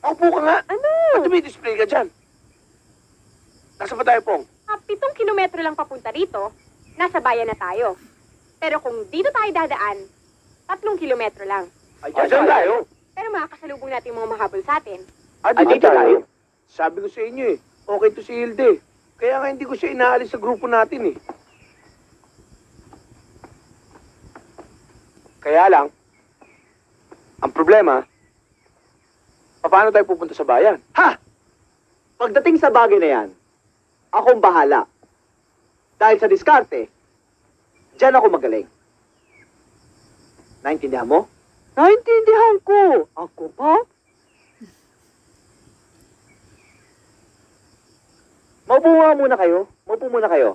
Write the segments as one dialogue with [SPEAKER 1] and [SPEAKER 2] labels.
[SPEAKER 1] Upo ka nga.
[SPEAKER 2] Ano?
[SPEAKER 1] Ba't display ka dyan? Nasa ba tayo, Pong?
[SPEAKER 2] 7 kilometro lang papunta rito, nasa bayan na tayo. Pero kung dito tayo dadaan, 3 kilometro lang.
[SPEAKER 1] Diyan tayo.
[SPEAKER 2] Pero makakasalubong natin yung mga mahabol sa atin.
[SPEAKER 1] Dito tayo. Sabi ko sa inyo eh, okay to si Hilde. Kaya nga hindi ko siya inaalis sa grupo natin eh. Kaya lang, ang problema, paano tayo pupunta sa bayan?
[SPEAKER 3] Ha! Pagdating sa bagay na yan, akong bahala. Dahil sa diskarte, diyan ako magaling. Naintindihan mo? Naintindihan ko. Ako pa? Maupo nga muna kayo. Maupo muna kayo.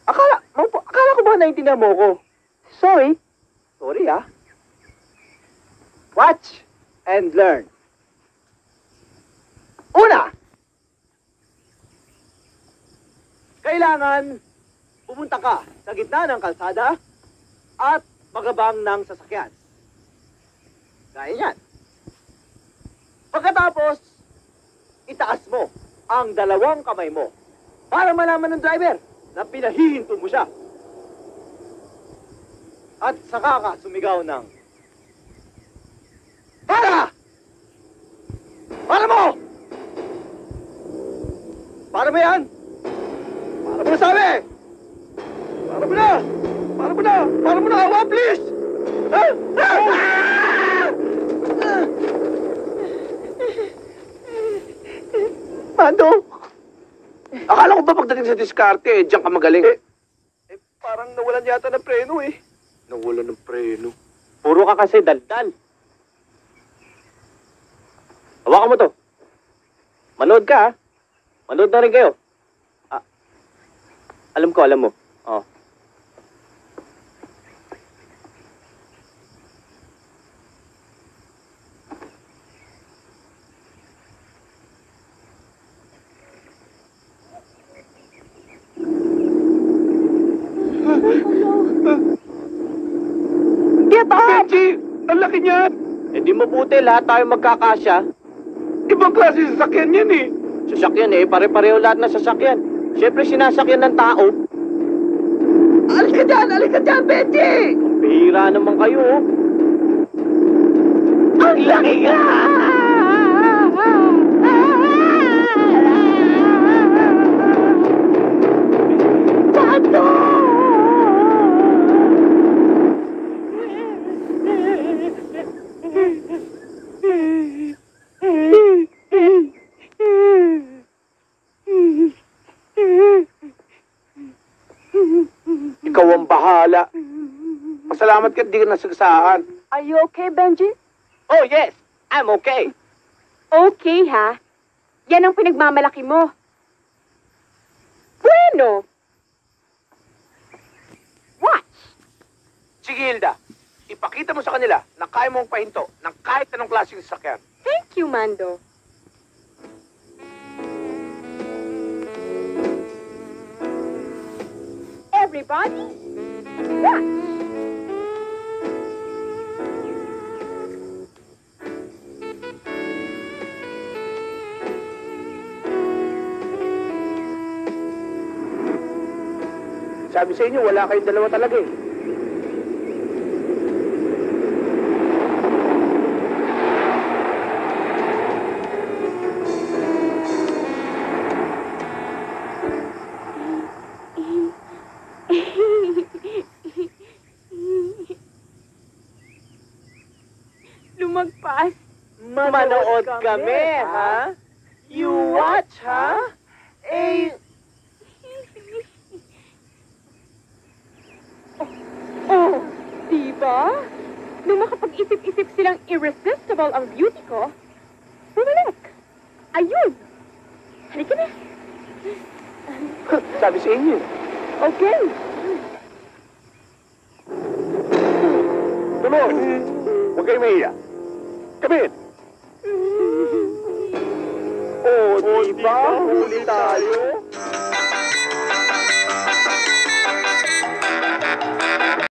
[SPEAKER 3] Akala ko ba naintindihan mo ko? Sorry. Sorry ah. Watch and learn. Una! Kailangan pumunta ka sa gitna ng kalsada at magabang ng sasakyan. Gaya yan. Pagkatapos, itaas mo ang 2 kamay mo para malaman ng driver na pinahihinto mo siya. At saka ka sumigaw ng para! Para mo! Para mo yan! Para mo na sabi! Para mo na! Para mo na! Para mo na! Awa, please!
[SPEAKER 1] Mando! Akala ko ba pagdating sa diskarte, eh, diyan ka magaling? Parang nawalan yata ng preno eh. Nawalan ng preno?
[SPEAKER 3] Puro ka kasi daldal. Hawakan mo to. Manood ka, ha? Manood na rin kayo. Alam mo. Oh.
[SPEAKER 1] Get up! Benji! Ang laki niyan!
[SPEAKER 3] Eh di mabuti, lahat tayo magkakasya.
[SPEAKER 1] Ibang klase sasakyan yan eh.
[SPEAKER 3] Sasakyan eh, pare-pareho lahat na sasakyan. Siyempre sinasakyan ng tao.
[SPEAKER 1] Alika dyan, Benji!
[SPEAKER 3] Ang bihira naman kayo, oh.
[SPEAKER 1] Ang laki nga! Tato! Ikaw ang bahala. Pasalamat ka, di ka nasagasaan.
[SPEAKER 2] Are you okay, Benji?
[SPEAKER 3] Oh, yes! I'm okay.
[SPEAKER 2] Okay, ha? Yan ang pinagmamalaki mo. Bueno! Watch!
[SPEAKER 1] Sige, Hilda. Ipakita mo sa kanila na kaya mong pahinto ng kahit anong klaseng sasakyan.
[SPEAKER 2] Thank you, Mando. Everybody, watch!
[SPEAKER 1] Sabi sa inyo, wala kayong dalawa talaga eh.
[SPEAKER 2] Lumagpas.
[SPEAKER 3] Manood kami, ha? You watch, ha? Eh,
[SPEAKER 2] Oh, diba? Nung makapag-isip-isip silang irresistible ang beauty ko, bumalik. Ayun. Halika na.
[SPEAKER 1] Sabi sa inyo.
[SPEAKER 2] Okay.
[SPEAKER 1] Tuloy! Huwag kayo mahiya. Come in! Oh, diba? Huli tayo?